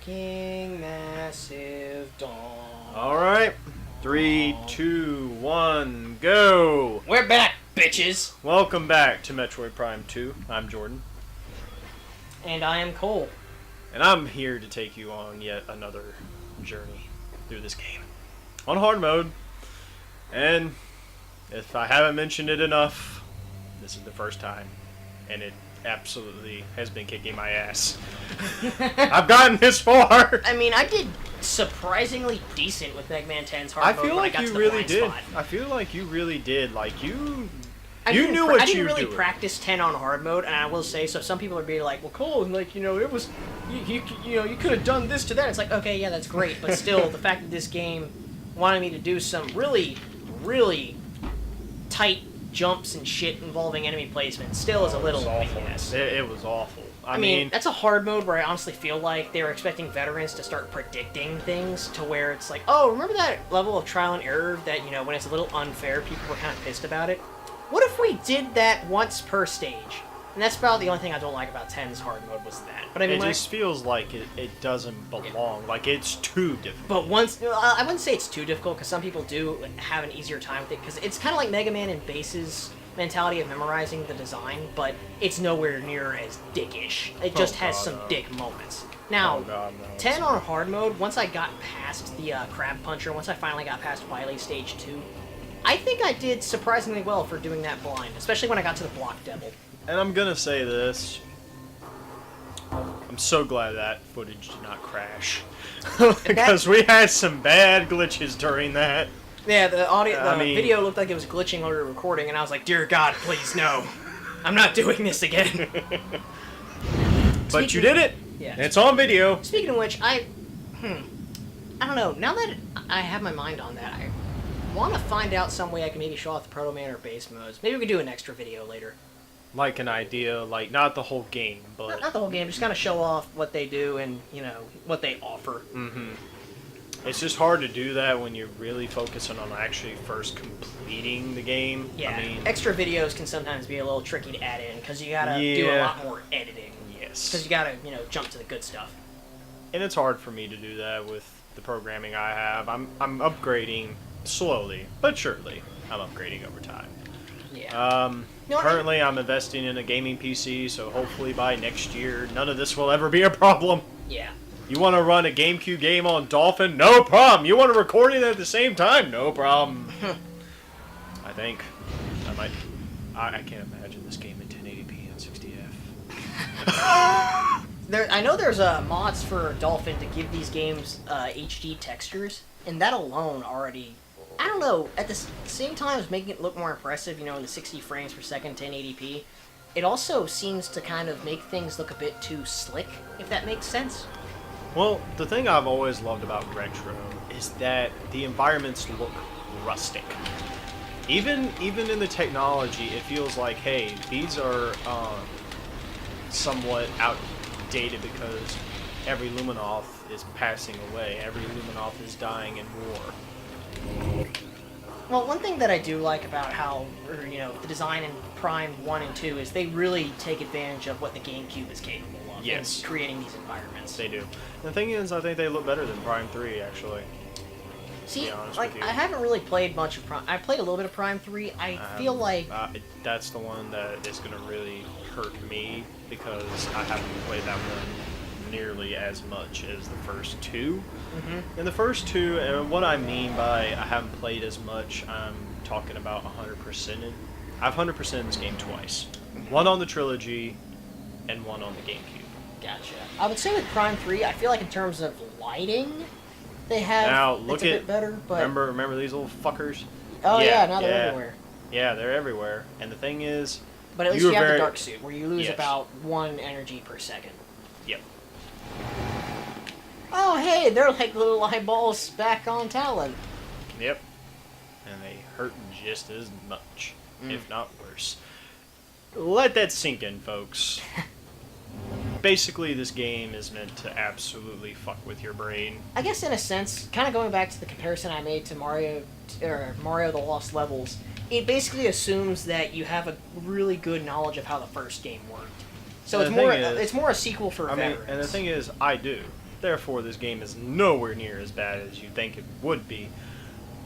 fucking massive dawn. Alright. 3, 2, 1, go! We're back, bitches! Welcome back to Metroid Prime 2. I'm Jordan. And I am Cole. And I'm here to take you on yet another journey through this game. On hard mode. And if I haven't mentioned it enough, this is the first time. And it absolutely has been kicking my ass. I've gotten this far! I mean, I did surprisingly decent with Mega Man 10's hard mode when I got to the blind spot. I feel like you really did. Like, you knew what I you were didn't really doing. practice 10 on hard mode, and I will say, so some people are being like, well, Cole, like, you know, it was, you could have done this to that. It's like, okay, yeah, that's great, but still, the fact that this game wanted me to do some really, really tight jumps and shit involving enemy placement still is a little BS. It was awful. I mean, that's a hard mode where I honestly feel like they were expecting veterans to start predicting things to where it's like, oh, remember that level of trial and error that, you know, when it's a little unfair, people were kind of pissed about it? What if we did that once per stage? And that's about the only thing I don't like about 10's hard mode was that. But I mean, it just feels like it doesn't belong. Like, it's too difficult. But once, I wouldn't say it's too difficult, because some people do have an easier time with it, because it's kind of like Mega Man and Base's mentality of memorizing the design, but it's nowhere near as dickish. It just has some dick moments. Now, 10 on hard mode, once I got past the Crab Puncher, once I finally got past Wily Stage 2, I think I did surprisingly well for doing that blind, especially when I got to the Block Devil. And I'm gonna say this. I'm so glad that footage did not crash. Because we had some bad glitches during that. Yeah, the video looked like it was glitching while we were recording, and I was like, dear God, please, no. I'm not doing this again. But you did it! Yeah. It's on video. Speaking of which, I don't know, now that I have my mind on that, I want to find out some way I can maybe show off the Proto Man or base modes. Maybe we could do an extra video later. Like an idea, like, not the whole game, but... Not the whole game, just kind of show off what they do and, you know, what they offer. Mm-hmm. It's just hard to do that when you're really focusing on actually first completing the game. Yeah, I mean, extra videos can sometimes be a little tricky to add in, because you gotta do a lot more editing. Yes. Because you gotta, you know, jump to the good stuff. And it's hard for me to do that with the programming I have. I'm upgrading slowly, but surely. I'm upgrading over time. Yeah. Currently, I'm investing in a gaming PC, so hopefully by next year, none of this will ever be a problem. Yeah. You want to run a GameCube game on Dolphin? No problem. You want to record it at the same time? No problem. I think I might. I can't imagine this game in 1080p and 60F. I know there's mods for Dolphin to give these games HD textures, and that alone already, I don't know, at the same time as making it look more impressive, you know, in the 60 frames per second 1080p, it also seems to kind of make things look a bit too slick, if that makes sense. Well, the thing I've always loved about retro is that the environments look rustic. Even in the technology, it feels like, hey, these are somewhat outdated because every Luminoth is passing away. Every Luminoth is dying in war. Well, one thing that I do like about how, you know, the design in Prime 1 and 2 is they really take advantage of what the GameCube is capable of in creating these environments. They do. The thing is, I think they look better than Prime 3, actually. See, like, I haven't really played much of Prime. I played a little bit of Prime 3. I feel like... that's the one that is going to really hurt me, because I haven't played that one nearly as much as the first two. Mm-hmm. In the first two, and what I mean by I haven't played as much, I'm talking about 100%. I've 100%ed this game twice. One on the trilogy, and one on the GameCube. Gotcha. I would say with Prime 3, I feel like in terms of lighting, they have it's a bit better, but... Remember these little fuckers? Oh yeah, now they're everywhere. Yeah, they're everywhere. And the thing is... But at least you have the dark suit, where you lose about 1 energy per second. Yep. Oh hey, they're like little eyeballs back on Talon. Yep. And they hurt just as much, if not worse. Let that sink in, folks. Basically, this game is meant to absolutely fuck with your brain. I guess in a sense, kind of going back to the comparison I made to Mario the Lost Levels, it basically assumes that you have a really good knowledge of how the first game worked. So it's more a sequel for veterans. And the thing is, I do. Therefore, this game is nowhere near as bad as you think it would be.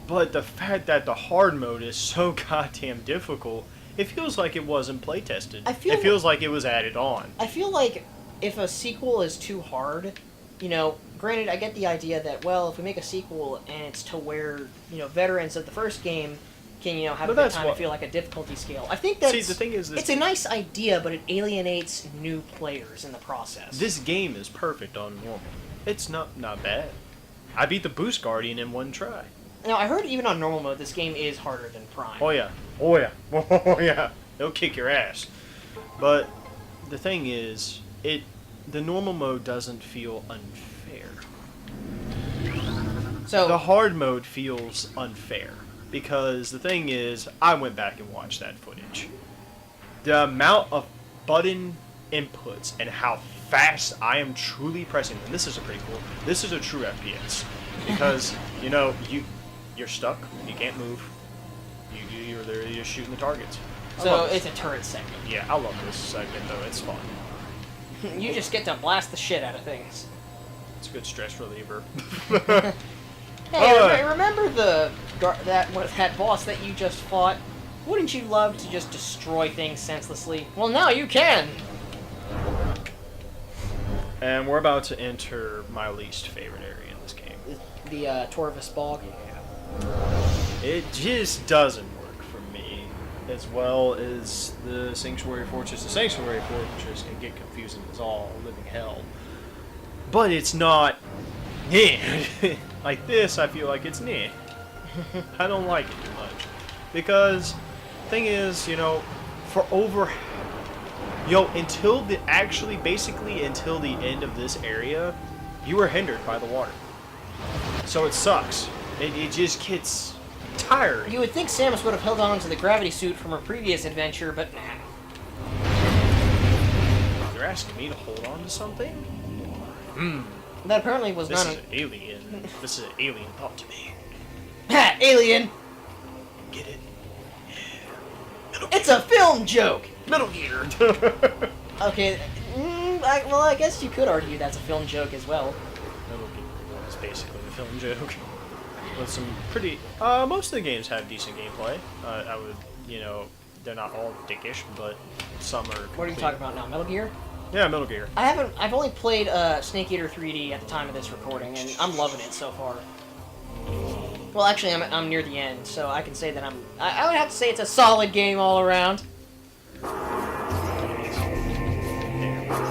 But the fact that the hard mode is so goddamn difficult, it feels like it wasn't playtested. It feels like it was added on. I feel like if a sequel is too hard, you know, granted, I get the idea that, well, if we make a sequel and it's to where, you know, veterans of the first game can, you know, have a good time and feel like a difficulty scale. I think that's... See, the thing is... It's a nice idea, but it alienates new players in the process. This game is perfect on normal. It's not bad. I beat the Boost Guardian in one try. Now, I heard even on normal mode, this game is harder than Prime. Oh, yeah. Oh, yeah. Oh, yeah. They'll kick your ass. But the thing is, the normal mode doesn't feel unfair. So the hard mode feels unfair. Because the thing is, I went back and watched that footage. The amount of button inputs and how fast I am truly pressing them. This is pretty cool. This is a true FPS. Because, you know, you're stuck. You can't move. You're there just shooting the targets. So it's a turret segment. Yeah, I love this segment, though. It's fun. You just get to blast the shit out of things. It's a good stress reliever. Hey, remember that boss that you just fought? Wouldn't you love to just destroy things senselessly? Well, now you can! And we're about to enter my least favorite area in this game. The Torvus Bog? Yeah. It just doesn't work for me as well as the Sanctuary Fortress. The Sanctuary Fortress can get confusing as all living hell. But it's not... Like this, I feel like it's I don't like it too much. Because, thing is, you know, for over... until the end of this area, you were hindered by the water. So it sucks. It just gets tired. You would think Samus would have held on to the gravity suit from her previous adventure, but nah. They're asking me to hold on to something? That apparently was this not is an alien. This is an alien thought to me. Ha! Alien! Get it? Yeah. It's a film joke! Metal Gear! Okay, well, I guess you could argue that's a film joke as well. Metal Gear is basically a film joke. With some pretty... most of the games have decent gameplay. I would, you know, they're not all dickish, but some are... What are you talking about now? Metal Gear? Yeah, Metal Gear. I've only played Snake Eater 3D at the time of this recording, and I'm loving it so far. Well, actually, I'm near the end, so I can say that I would have to say it's a solid game all around.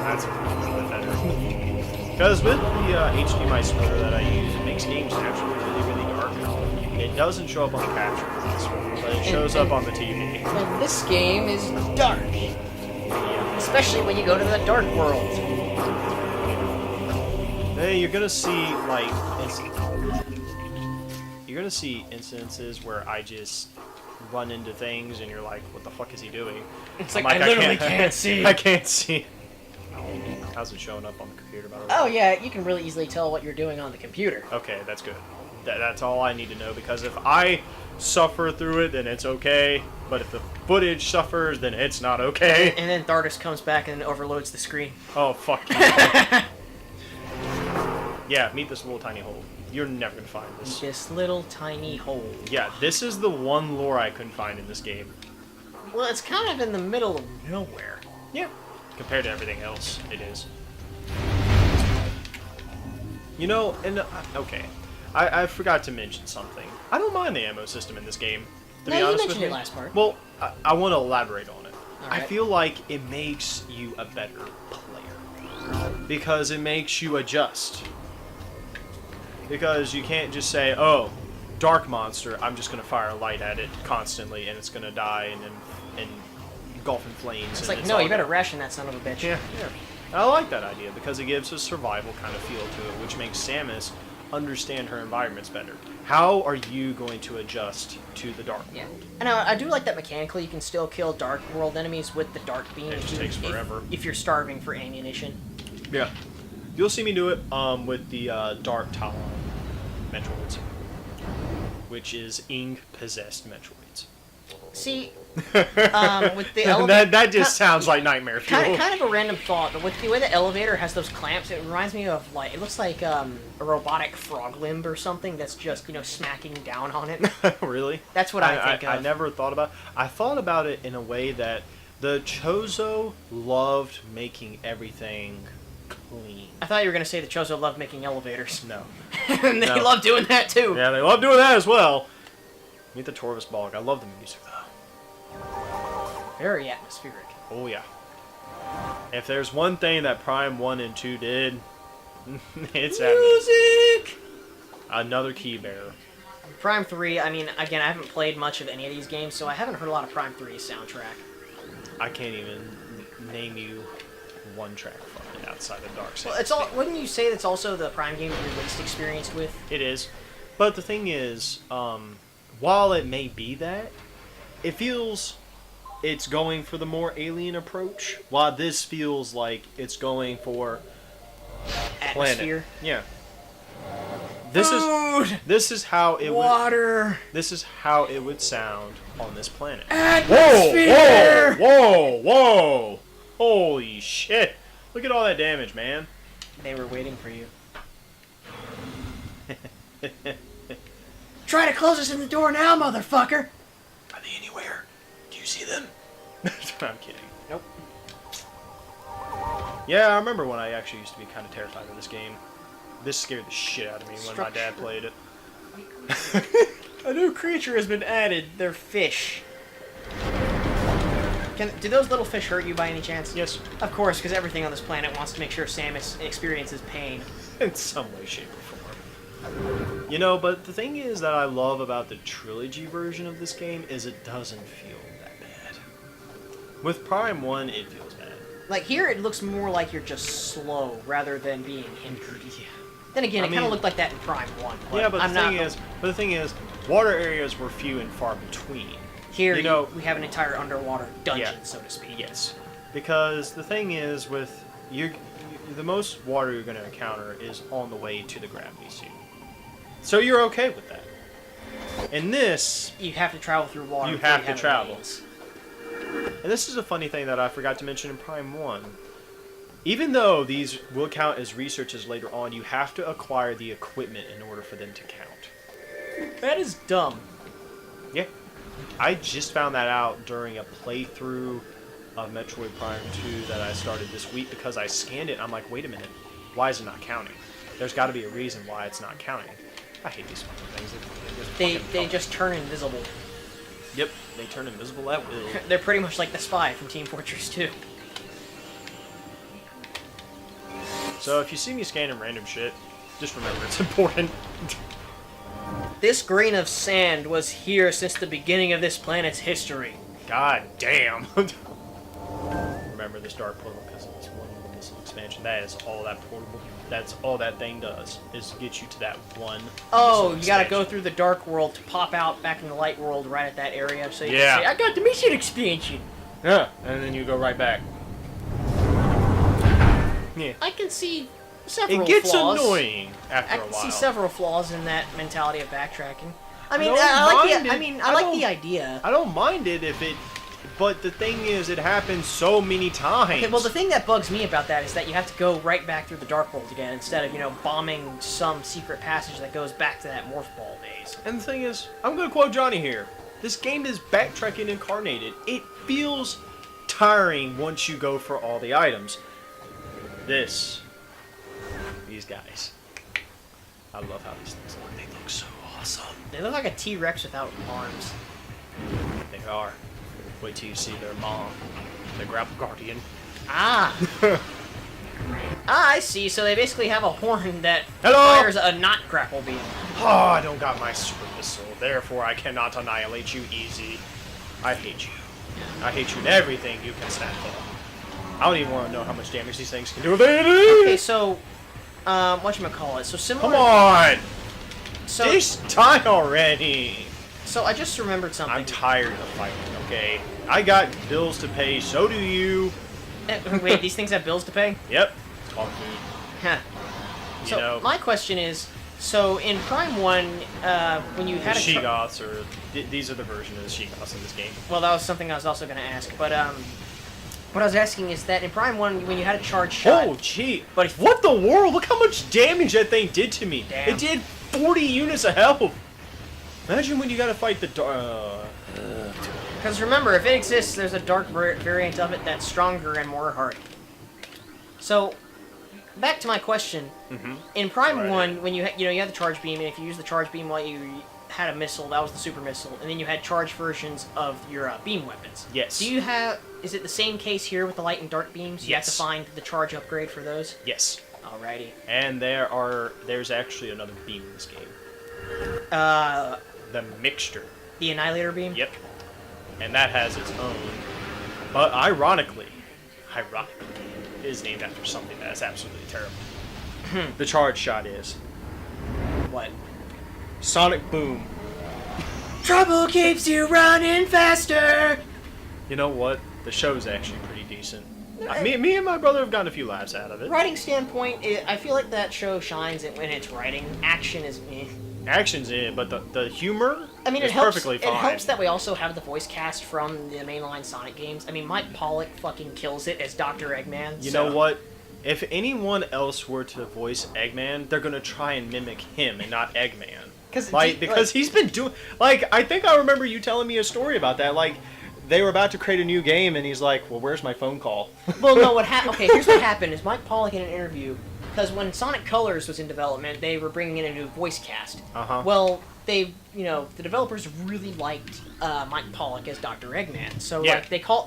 That's a little bit better. Because with the HDMI splitter that I use, it makes games actually really dark. It doesn't show up on the capture for this one, but it shows up on the TV. And this game is dark. Especially when you go to the dark world. Hey, you're gonna see, like, instances where I just run into things and you're like, what the fuck is he doing? It's like, I literally can't see. I can't see. How's it showing up on the computer, by the way? Oh yeah, you can really easily tell what you're doing on the computer. Okay, that's good. That's all I need to know, because if I suffer through it, then it's okay. But if the footage suffers, then it's not okay. And then Thardus comes back and overloads the screen. Oh, fuck you. Yeah, meet this little tiny hole. You're never gonna find this. This little tiny hole. Yeah, this is the one lore I couldn't find in this game. Well, it's kind of in the middle of nowhere. Yeah. Compared to everything else, it is. You know, and, okay. I forgot to mention something. I don't mind the ammo system in this game, to be honest with you. You mentioned it last part. Well, I want to elaborate on it. Right. I feel like it makes you a better player. Because it makes you adjust. Because you can't just say, oh, dark monster, I'm just going to fire a light at it constantly and it's going to die and engulf in flames. It's like, no, you better ration that son of a bitch. Yeah. I like that idea because it gives a survival kind of feel to it, which makes Samus understand her environments better. How are you going to adjust to the dark world? Yeah. And I do like that mechanically you can still kill dark world enemies with the dark beam. It just takes forever. If you're starving for ammunition. Yeah. You'll see me do it with the Dark Talon Metroids, which is ink-possessed Metroids. See, With the elevator, that just sounds like nightmare fuel. kind of a random thought, but with the way the elevator has those clamps, it reminds me of like it looks like a robotic frog limb or something that's just smacking down on it. Really? That's what I think of. I never thought about. I thought about it in a way that the Chozo loved making everything clean. I thought you were gonna say the Chozo loved making elevators. No. And they love doing that too. Yeah, they love doing that as well. Meet the Torvus Bog. I love the music though. Very atmospheric. Oh yeah. If there's one thing that Prime 1 and 2 did, it's music. Another key bearer. Prime 3, I mean, again, I haven't played much of any of these games, so I haven't heard a lot of Prime 3's soundtrack. I can't even name you one track from it outside of Dark. Well, it's all. Wouldn't you say that's also the Prime game you're least experienced with? It is, but the thing is, while it may be that, it feels it's going for the more alien approach, while this feels like it's going for Atmosphere. planet. Yeah. This is how it water. This is how it would sound on this planet. Atmosphere. Whoa! Holy shit! Look at all that damage, man. They were waiting for you. Try to close us in the door now, motherfucker! Are they anywhere? Do you see them? I'm kidding. Nope. Yeah, I remember when I actually used to be kind of terrified of this game. This scared the shit out of me when my dad played it. A new creature has been added. They're fish. Do those little fish hurt you by any chance? Yes. Of course, because everything on this planet wants to make sure Samus experiences pain. In some way, shape, or form. You know, but the thing is that I love about the trilogy version of this game is it doesn't feel that bad. With Prime 1, it feels bad. Like here, it looks more like you're just slow rather than being hindered. Yeah. Then again, it kind of looked like that in Prime 1. Yeah, but the thing is, water areas were few and far between. Here, we have an entire underwater dungeon, so to speak. Yes, because the thing is, with the most water you're going to encounter is on the way to the gravity suit. So you're okay with that. In this, you have to travel through water. You have to travel. And this is a funny thing that I forgot to mention in Prime 1. Even though these will count as researches later on, you have to acquire the equipment in order for them to count. That is dumb. Yeah. I just found that out during a playthrough of Metroid Prime 2 that I started this week because I scanned it and I'm like, wait a minute, why is it not counting? There's got to be a reason why it's not counting. I hate these fucking things. They just turn invisible. Yep, they turn invisible at will. They're pretty much like the spy from Team Fortress 2. So if you see me scanning random shit, just remember it's important. This grain of sand was here since the beginning of this planet's history. God damn. Remember this dark portal because it's one missile expansion. That is all that portable. That's all that thing does is get you to that one. Oh, you gotta go through the dark world to pop out back in the light world right at that area, so you can say, "I got the mission expansion." Yeah, and then you go right back. Yeah. I can see several flaws. It gets annoying after a while. I can see several flaws in that mentality of backtracking. I mean, I like the idea. I don't mind it if it, but the thing is, it happens so many times. Okay, well, the thing that bugs me about that is that you have to go right back through the Dark World again instead of, bombing some secret passage that goes back to that Morph Ball maze. And the thing is, I'm gonna quote Johnny here. This game is backtracking incarnated. It feels tiring once you go for all the items. These guys. I love how these things look. They look so awesome. They look like a T-Rex without arms. They are. Wait till you see their mom, the Grapple Guardian. Ah! I see. So they basically have a horn that Hello? fires a not grapple beam. Oh, I don't got my super missile, therefore I cannot annihilate you easy. I hate you. I hate you in everything you can stand for. I don't even want to know how much damage these things can do. Okay, so, whatchamacallit, so similar... Come on! So, Just die already! So I just remembered something. I'm tired of fighting, okay? I got bills to pay, so do you. Wait, these things have bills to pay? Yep. It's called food. Huh. So, my question is, So in Prime 1, when you The had Sheegoths these are the version of the Sheegoths in this game. well, that was something I was also going to ask, but what I was asking is that in Prime 1, when you had a charge shot... Oh, gee. But if, What the world? Look how much damage that thing did to me. Damn. It did 40 units of health. Imagine when you gotta fight the... because remember, if it exists, there's a dark variant of it that's stronger and more hard. So, back to my question. In Prime 1, when you had the charge beam, and if you use the charge beam while you had a missile, that was the super missile, and then you had charged versions of your beam weapons. Yes. Do you have... Is it the same case here with the light and dark beams? You have to Yes. find the charge upgrade for those? Yes. Alrighty. And there's actually another beam in this game. The Mixture. The Annihilator beam? Yep. And that has its own, but ironically, it is named after something that is absolutely terrible. The charge shot is What? Sonic Boom. Trouble keeps you running faster! You know what? The show's actually pretty decent. Me and my brother have gotten a few laughs out of it. Writing standpoint, I feel like that show shines when it's writing. Action is meh. Action's in it, but the humor I mean, is it helps. perfectly fine. It helps that we also have the voice cast from the mainline Sonic games. I mean, Mike Pollock fucking kills it as Dr. Eggman. You know what? If anyone else were to voice Eggman, they're gonna try and mimic him and not Eggman. Because he's been doing... I think I remember you telling me a story about that. They were about to create a new game, and he's like, well, where's my phone call? Well, no, what happened... Okay, here's what happened, is Mike Pollock in an interview, because when Sonic Colors was in development, they were bringing in a new voice cast. Well, the developers really liked Mike Pollock as Dr. Eggman, so,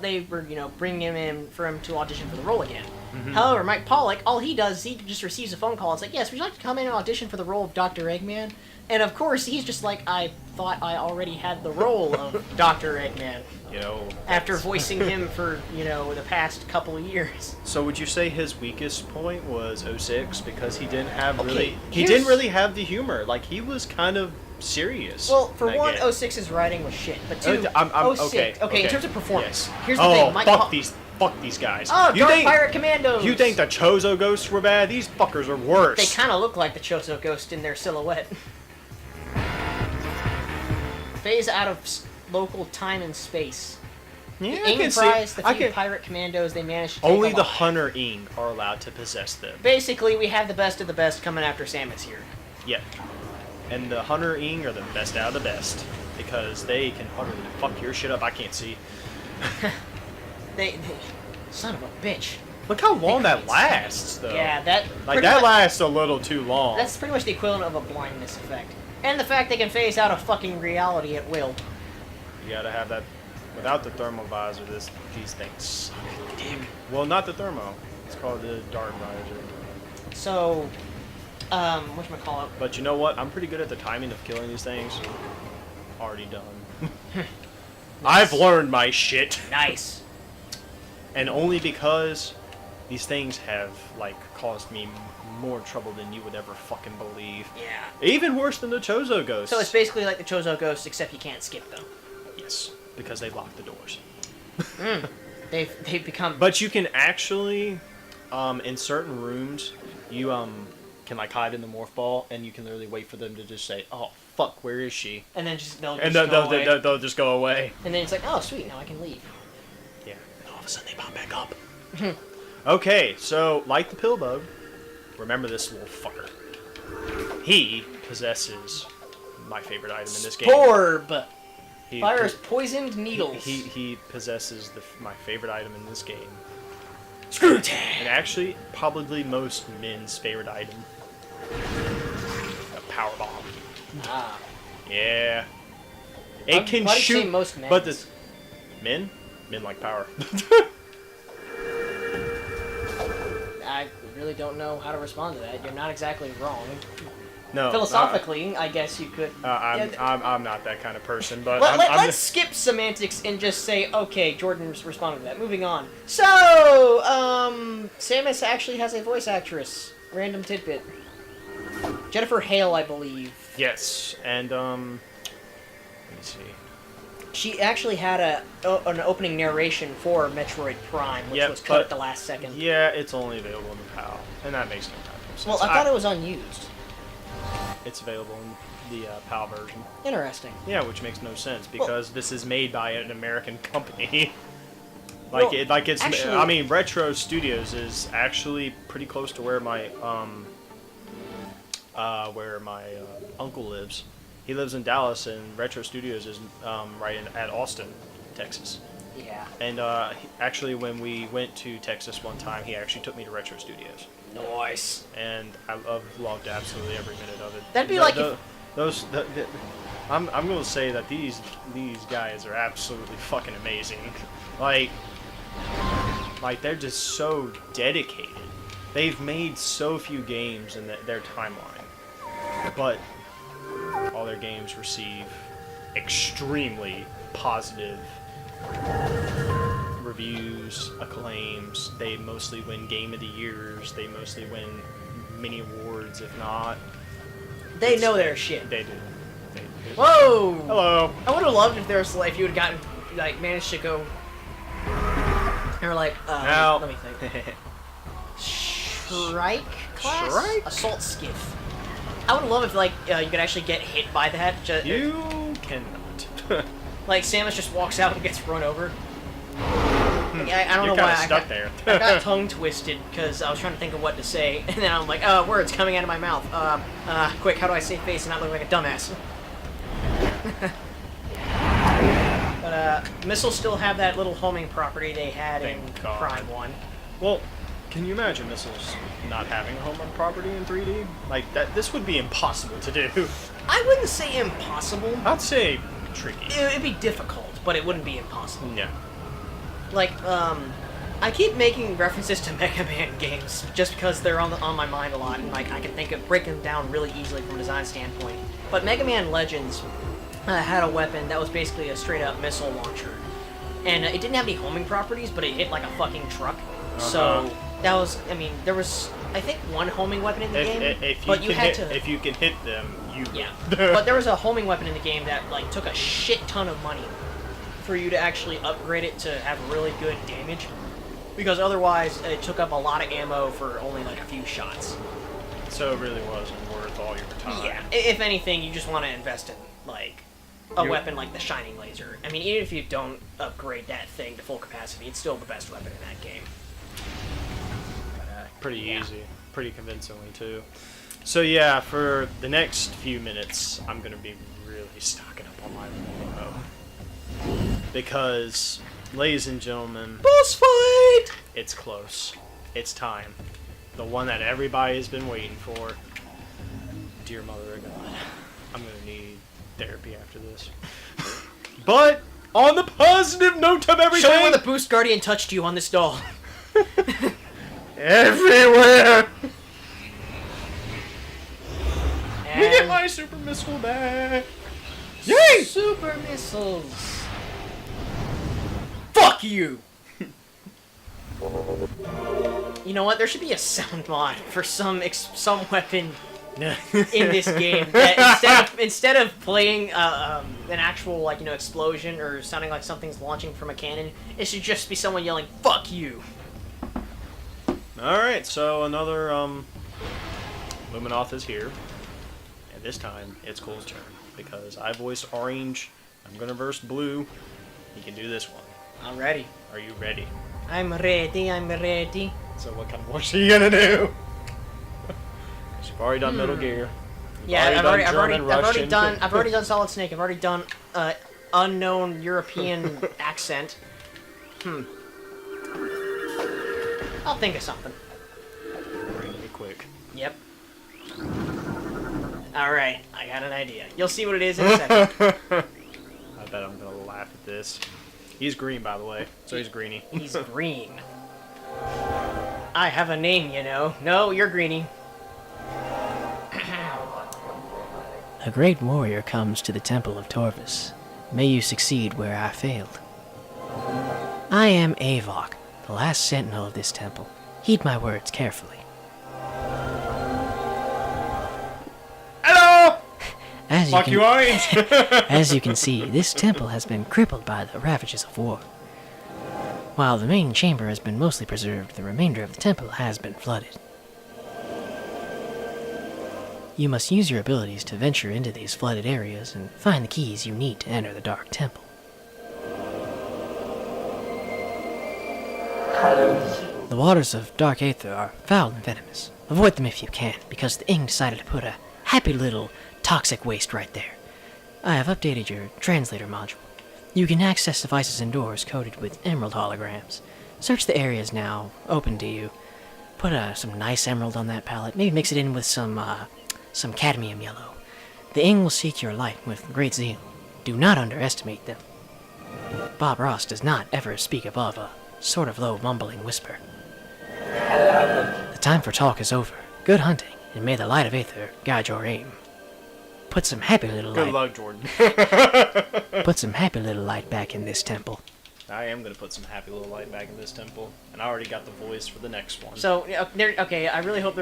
they were, bringing him in for him to audition for the role again. However, Mike Pollock, all he does is he just receives a phone call. It's like, yes, would you like to come in and audition for the role of Dr. Eggman? And of course, he's just like, I thought I already had the role of Dr. Eggman. After voicing him for, the past couple of years. So would you say his weakest point was 06 because he didn't have Okay, he didn't really have the humor. He was kind of serious. Well, for in that one, game. 06's writing was shit, but two, I'm 06, okay. in terms of performance, Yes. here's the thing, Fuck these guys. Oh, Pirate Commandos! You think the Chozo ghosts were bad? These fuckers are worse. They kind of look like the Chozo ghost in their silhouette. Phase out of local time and space. Yeah, The Ing prize, the few Pirate Commandos, they managed to take Only them the off. Hunter Ing are allowed to possess them. Basically, we have the best of the best coming after Samus here. Yep. And the Hunter Ing are the best out of the best. Because they can utterly fuck your shit up. I can't see. They son of a bitch. Look how long that lasts, though. Yeah, that... that lasts a little too long. That's pretty much the equivalent of a blindness effect. And the fact they can phase out of fucking reality at will. You gotta have that... Without the thermal visor, these things suck dick. Well, not the thermo. It's called the dark visor. So, whatchamacallit? But you know what? I'm pretty good at the timing of killing these things. Already done. I've learned my shit. Nice. And only because these things have, caused me more trouble than you would ever fucking believe. Yeah. Even worse than the Chozo ghosts. So it's basically like the Chozo ghosts, except you can't skip them. Yes, because they lock the doors. They've become... But you can actually, in certain rooms, you can hide in the morph ball, and you can literally wait for them to just say, "Oh fuck, where is she?" And then they'll just go away. And then it's like, oh sweet, now I can leave. Yeah. And all of a sudden they pop back up. Okay, so like the pill bug, remember this little fucker. He possesses my favorite item in this game. Sporb! Fires poisoned needles. He possesses my favorite item in this game. Screw tag! And actually, probably most men's favorite item. A power bomb. Ah. Yeah. It can why do you shoot. say most men's? But the men like power. I really don't know how to respond to that. You're not exactly wrong. No. Philosophically, I guess you could. I'm not that kind of person, but let's skip semantics and just say, okay, Jordan's responded to that. Moving on. So, Samus actually has a voice actress. Random tidbit. Jennifer Hale, I believe. Yes, and let me see. She actually had an opening narration for Metroid Prime, which was cut at the last second. Yeah, it's only available in the PAL, and that makes no sense. Well, I thought it was unused. it's available in the PAL version. Interesting. Yeah, which makes no sense because this is made by an American company. It's. Actually, I mean, Retro Studios is actually pretty close to where my uncle lives. He lives in Dallas, and Retro Studios is right at Austin, Texas. Yeah. And actually, when we went to Texas one time, he actually took me to Retro Studios. Nice. And I loved absolutely every minute of it. That'd be I'm going to say that these guys are absolutely fucking amazing. Like they're just so dedicated. They've made so few games in their timeline, but all their games receive extremely positive reviews, acclaims. They mostly win Game of the Years. They mostly win many awards, if not. They know their shit. They do. Whoa! Hello. I would have loved if there's if you would have gotten managed to go. Or now, let me think. Shrike class? Shrike? Assault skiff. I would love if you could actually get hit by that. You cannot. Samus just walks out and gets run over. I don't know why I got tongue twisted because I was trying to think of what to say, and then I'm like, words coming out of my mouth. Quick, how do I save face and not look like a dumbass? But missiles still have that little homing property they had in Prime 1. Well, can you imagine missiles not having a homing property in 3D? Like that, this would be impossible to do. I wouldn't say impossible. I'd say tricky. It'd be difficult, but it wouldn't be impossible. No. I keep making references to Mega Man games just because they're on my mind a lot, and I can think of breaking them down really easily from a design standpoint. But Mega Man Legends had a weapon that was basically a straight-up missile launcher, and it didn't have any homing properties, but it hit like a fucking truck. So that was, there was I think one homing weapon in the game, if you can hit them, you. Yeah. But there was a homing weapon in the game that took a shit ton of money for you to actually upgrade it to have really good damage, because otherwise it took up a lot of ammo for only a few shots. So it really wasn't worth all your time. Yeah, if anything, you just want to invest in a weapon like the Shining Laser. Even if you don't upgrade that thing to full capacity, it's still the best weapon in that game. Pretty easy, pretty convincingly too. So yeah, for the next few minutes, I'm gonna be really stocking up on my ammo. Because, ladies and gentlemen, boss fight! It's close. It's time. The one that everybody has been waiting for. Dear Mother of God, I'm gonna need therapy after this. But on the positive note of everything, show me where the Boost Guardian touched you on this doll. Everywhere. And we get my super missile back. Yay! Super missiles. Fuck you! You know what? There should be a sound mod for some weapon in this game that instead of playing an actual explosion or sounding like something's launching from a cannon, it should just be someone yelling "fuck you." All right, so another Luminoth is here, and this time it's Cole's turn because I voiced Orange. I'm gonna verse Blue. He can do this one. I'm ready. Are you ready? I'm ready. I'm ready. So what kind of voice are you gonna do? You've already done Metal Gear. I've already done Solid Snake. I've already done unknown European accent. I'll think of something. Bring me quick. Yep. Alright, I got an idea. You'll see what it is in a second. I bet I'm gonna laugh at this. He's green, by the way, so he's Greenie. He's green. I have a name, you know. No, you're Greenie. A great warrior comes to the Temple of Torvus. May you succeed where I failed. I am Avok, the last sentinel of this temple. Heed my words carefully. Hello! Orange! As you can see, this temple has been crippled by the ravages of war. While the main chamber has been mostly preserved, the remainder of the temple has been flooded. You must use your abilities to venture into these flooded areas and find the keys you need to enter the Dark Temple. The waters of Dark Aether are foul and venomous. Avoid them if you can, because the Ing decided to put a happy little toxic waste right there. I have updated your translator module. You can access devices indoors coated with emerald holograms. Search the areas now open to you. Put some nice emerald on that palette. Maybe mix it in with some cadmium yellow. The Ing will seek your light with great zeal. Do not underestimate them. Bob Ross does not ever speak above a sort of low mumbling whisper. The time for talk is over. Good hunting, and may the light of Aether guide your aim. Put some happy little light. Good luck, Jordan. Put some happy little light back in this temple. I am gonna put some happy little light back in this temple, and I already got the voice for the next one. So, okay, I really hope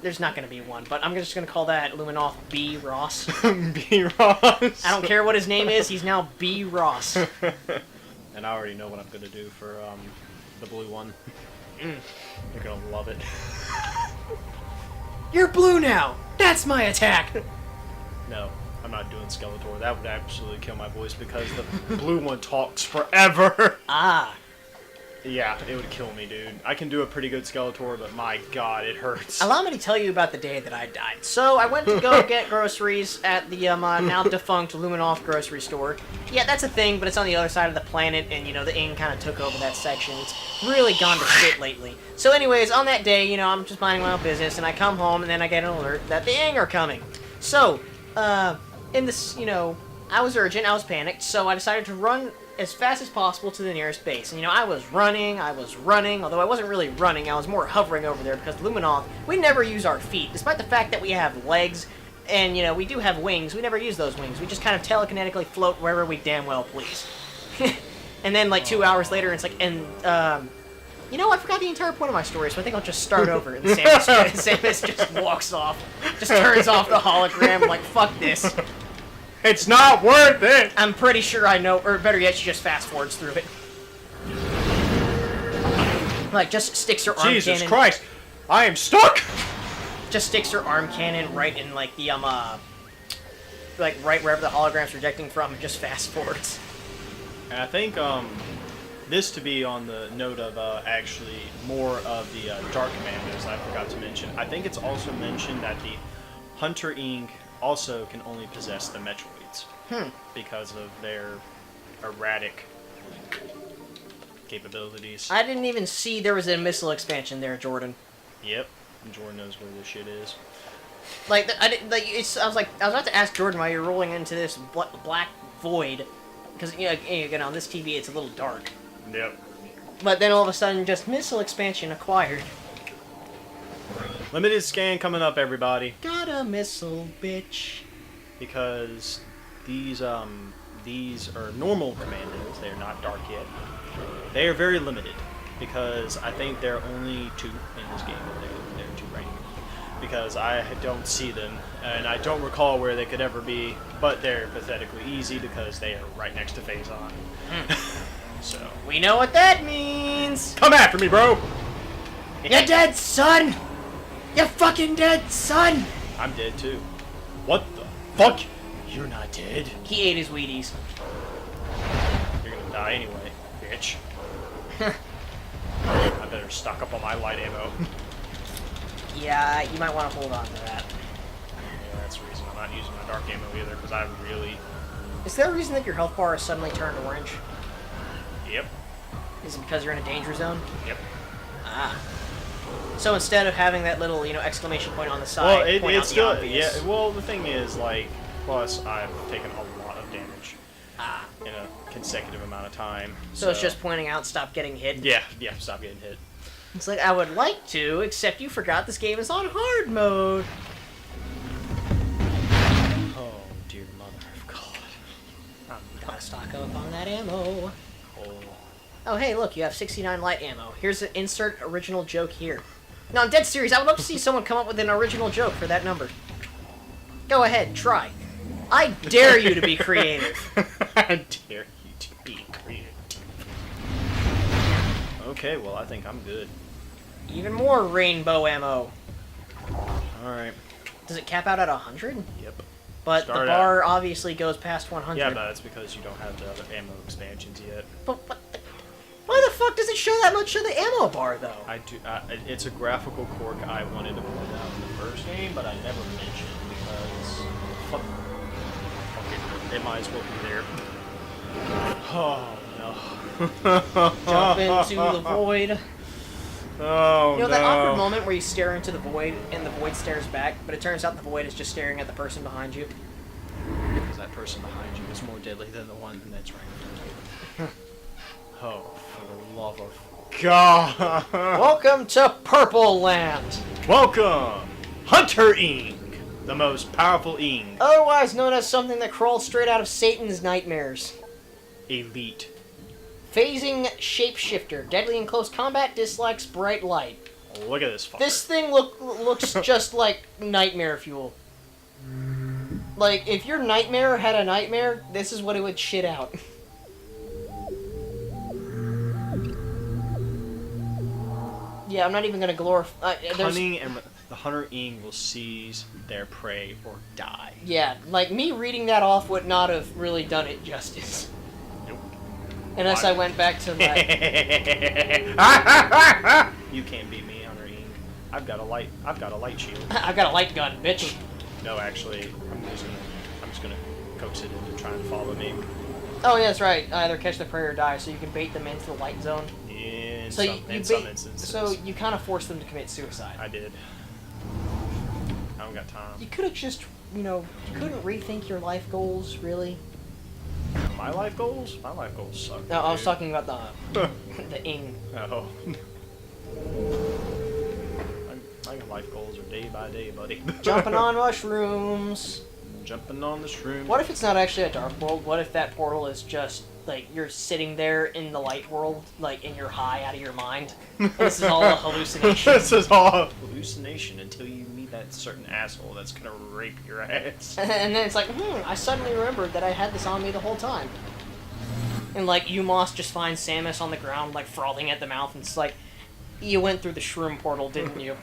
there's not going to be one, but I'm just going to call that Luminoth B. Ross. B. Ross. I don't care what his name is, he's now B. Ross. And I already know what I'm gonna do for the blue one. You're gonna love it. You're blue now! That's my attack! No, I'm not doing Skeletor. That would absolutely kill my voice because the blue one talks forever. Ah. Yeah, it would kill me, dude. I can do a pretty good Skeletor, but my god, it hurts. Allow me to tell you about the day that I died. So, I went to go get groceries at the now defunct Luminoth grocery store. Yeah, that's a thing, but it's on the other side of the planet, and, the Ing kind of took over that section. It's really gone to shit lately. So anyways, on that day, I'm just minding my own business, and I come home, and then I get an alert that the Ing are coming. So, in this, I was urgent, I was panicked, so I decided to run as fast as possible to the nearest base. And, I was running, although I wasn't really running, I was more hovering over there, because Luminoth, we never use our feet, despite the fact that we have legs, and, we do have wings, we never use those wings. We just kind of telekinetically float wherever we damn well please. And then, 2 hours later, it's like, I forgot the entire point of my story, so I think I'll just start over. And Samus just walks off, just turns off the hologram, like, fuck this. It's not worth it! I'm pretty sure I know, or better yet, she just fast forwards through it. Like, just sticks her arm cannon. Jesus Christ! I am stuck! Just sticks her arm cannon right in, like, the, right wherever the hologram's projecting from, and just fast forwards. And I think, this to be on the note of, actually, more of the, Dark Commandos I forgot to mention. I think it's also mentioned that the Hunter Ing also can only possess the Metroids. Because of their erratic capabilities. I didn't even see there was a missile expansion there, Jordan. Yep. Jordan knows where this shit is. I was about to ask Jordan why you're rolling into this black void. Because, again, on this TV it's a little dark. Yep. But then all of a sudden, just missile expansion acquired. Limited scan coming up, everybody. Got a missile, bitch. Because these are normal commandos. They're not dark yet. They are very limited. Because I think there are only 2 in this game. There are 2 right here. Because I don't see them. And I don't recall where they could ever be. But they're pathetically easy because they are right next to Phazon. So. We know what that means! Come after me, bro! You're dead, son! You're fucking dead, son! I'm dead too. What the fuck? You're not dead. He ate his Wheaties. You're gonna die anyway, bitch. I better stock up on my light ammo. Yeah, you might want to hold on to that. Yeah, that's the reason I'm not using my dark ammo either, because I really... Is there a reason that your health bar has suddenly turned orange? Yep. Is it because you're in a danger zone? Yep. Ah. So instead of having that little, exclamation point on the side, well, point it's out still... the obvious. Yeah, well, the thing is, plus I've taken a lot of damage. Ah. In a consecutive amount of time. So it's just pointing out, stop getting hit? Yeah, stop getting hit. It's like, I would like to, except you forgot this game is on hard mode. Oh, dear mother of God. I'm gonna stock up on that ammo. Cool. Oh, hey, look, you have 69 light ammo. Here's an insert original joke here. No, I'm dead serious. I would love to see someone come up with an original joke for that number. Go ahead, try. I dare you to be creative. I dare you to be creative. Okay, well, I think I'm good. Even more rainbow ammo. Alright. Does it cap out at 100? Yep. But Start the bar obviously goes past 100. Yeah, but that's because you don't have the other ammo expansions yet. But why the fuck does it show that much of the ammo bar, though? I do. It's a graphical quirk I wanted to point out in the first game, but I never mentioned because fuck it, might as well be there. Oh no! Jump into the void. Oh You know no! that awkward moment where you stare into the void and the void stares back, but it turns out the void is just staring at the person behind you. Because that person behind you is more deadly than the one that's right in front of you. Oh, for the love of God! Welcome to Purple Land, Welcome, Hunter Ing, the most powerful Ing. otherwise known as something that crawls straight out of Satan's nightmares. Elite. Phasing shapeshifter, deadly in close combat, dislikes bright light. Look at this fucker. This thing looks just like nightmare fuel. Like, if your nightmare had a nightmare, this is what it would shit out. Yeah, I'm not even gonna glorify. Cunning and the Hunter Ing will seize their prey or die. Yeah, like, me reading that off would not have really done it justice. Nope. Unless I went back to my... You can't beat me, Hunter Ing. I've got a light shield. I've got a light gun, bitch. No, actually, I'm just gonna coax it into trying to follow me. Oh, yeah, that's right. Either catch the prey or die, so you can bait them into the light zone. In So some instances. So you kind of force them to commit suicide. I did. I don't got time. You could have just, you couldn't rethink your life goals, really. My life goals? My life goals suck. No, I was dude. talking about the ing. Oh. My life goals are day by day, buddy. Jumping on mushrooms. Jumping on the shroom. What if it's not actually a dark world? What if that portal is just, like, you're sitting there in the light world, like, and you're high out of your mind? And this is all a hallucination. This is all a hallucination until you meet that certain asshole that's gonna rape your ass. And then it's like, I suddenly remembered that I had this on me the whole time. And, like, Umos just finds Samus on the ground, like, frothing at the mouth, and it's like, you went through the shroom portal, didn't you?